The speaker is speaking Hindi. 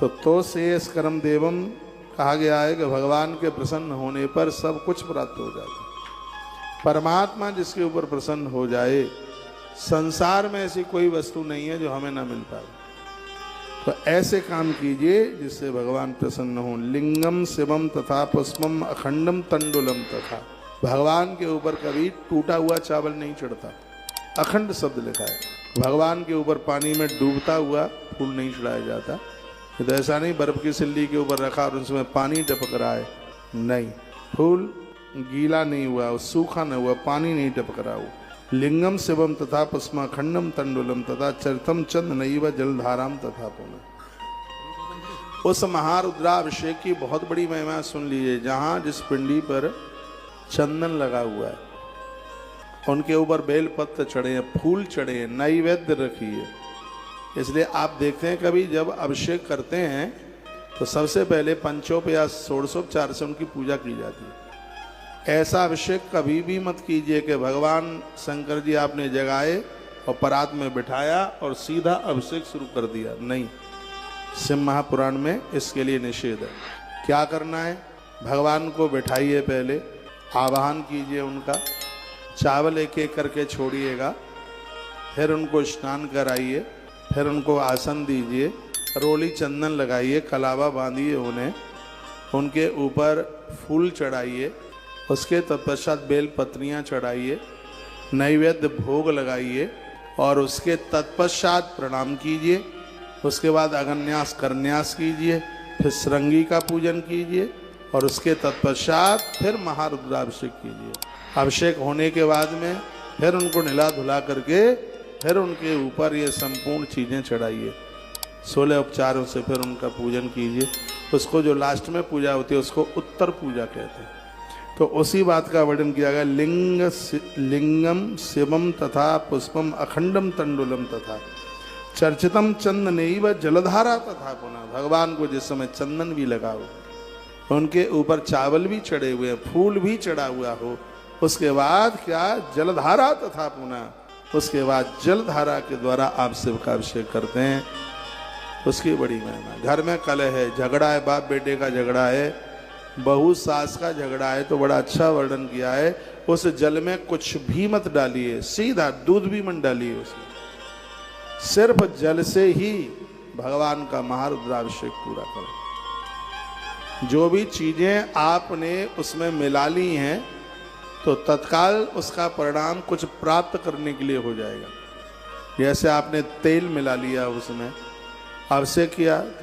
तो शेष कर्म देवम कहा गया है कि भगवान के प्रसन्न होने पर सब कुछ प्राप्त हो जाता है। परमात्मा जिसके ऊपर प्रसन्न हो जाए, संसार में ऐसी कोई वस्तु नहीं है जो हमें ना मिल पाए। तो ऐसे काम कीजिए जिससे भगवान प्रसन्न हो। लिंगम शिवम तथा पुष्पम अखंडम तंडुलम तथा। भगवान के ऊपर कभी टूटा हुआ चावल नहीं चढ़ता, अखंड शब्द लिखा है। भगवान के ऊपर पानी में डूबता हुआ फूल नहीं चढ़ाया जाता। तो ऐसा नहीं बर्फ की सिल्ली के ऊपर रखा और उसमें पानी टपक रहा है, नहीं, फूल गीला नहीं हुआ, सूखा नहीं हुआ, पानी नहीं टपक रहा हो। लिंगम शिवम तथा पुष्पम अखंडम तंडुलम तथा चरितम चंद नैव जलधाराम तथा पुनः। उस महारुद्राभिषेक की बहुत बड़ी महिमा सुन लीजिए। जहाँ जिस पिंडी पर चंदन लगा हुआ है, उनके ऊपर बेलपत्र चढ़े हैं, फूल चढ़े हैं, नैवेद्य रखी है। इसलिए आप देखते हैं कभी जब अभिषेक करते हैं तो सबसे पहले पंचोप या षोडशोपचार से उनकी पूजा की जाती है। ऐसा अभिषेक कभी भी मत कीजिए कि भगवान शंकर जी आपने जगाए और परात में बिठाया और सीधा अभिषेक शुरू कर दिया, नहीं। शिव महापुराण में इसके लिए निषेध है। क्या करना है, भगवान को बिठाइए, पहले आवाहन कीजिए उनका, चावल एक एक करके छोड़िएगा, फिर उनको स्नान कराइए, फिर उनको आसन दीजिए, रोली चंदन लगाइए, कलावा बांधिए उन्हें, उनके ऊपर फूल चढ़ाइए, उसके तत्पश्चात बेल पत्रियाँ चढ़ाइए, नैवेद्य भोग लगाइए और उसके तत्पश्चात प्रणाम कीजिए। उसके बाद अगन्यास करन्यास कीजिए, फिर श्रृंगी का पूजन कीजिए और उसके तत्पश्चात फिर महारुद्राभिषेक कीजिए। अभिषेक होने के बाद में फिर उनको नहला धुला करके फिर उनके ऊपर ये संपूर्ण चीज़ें चढ़ाइए। 16 उपचारों से फिर उनका पूजन कीजिए। उसको जो लास्ट में पूजा होती है उसको उत्तर पूजा कहते हैं। तो उसी बात का वर्णन किया गया। लिंगम शिवम तथा पुष्पम अखंडम तंडुलम तथा चर्चितम चंदनैव जलधारा तथा पुनः। भगवान को जिस समय चंदन भी लगा हो, उनके ऊपर चावल भी चढ़े हुए, फूल भी चढ़ा हुआ हो, उसके बाद क्या, जलधारा तथा पुनः, उसके बाद जलधारा के द्वारा आप शिव का अभिषेक करते हैं। उसकी बड़ी महिमा। घर में कलह है, झगड़ा है, बाप बेटे का झगड़ा है, बहू सास का झगड़ा है, तो बड़ा अच्छा वर्णन किया है। उस जल में कुछ भी मत डालिए, सीधा दूध भी मत डालिए उसमें, सिर्फ जल से ही भगवान का महारुद्राभिषेक पूरा करें। जो भी चीजें आपने उसमें मिला ली हैं तो तत्काल उसका परिणाम कुछ प्राप्त करने के लिए हो जाएगा। जैसे आपने तेल मिला लिया, उसमें अभिषेक किया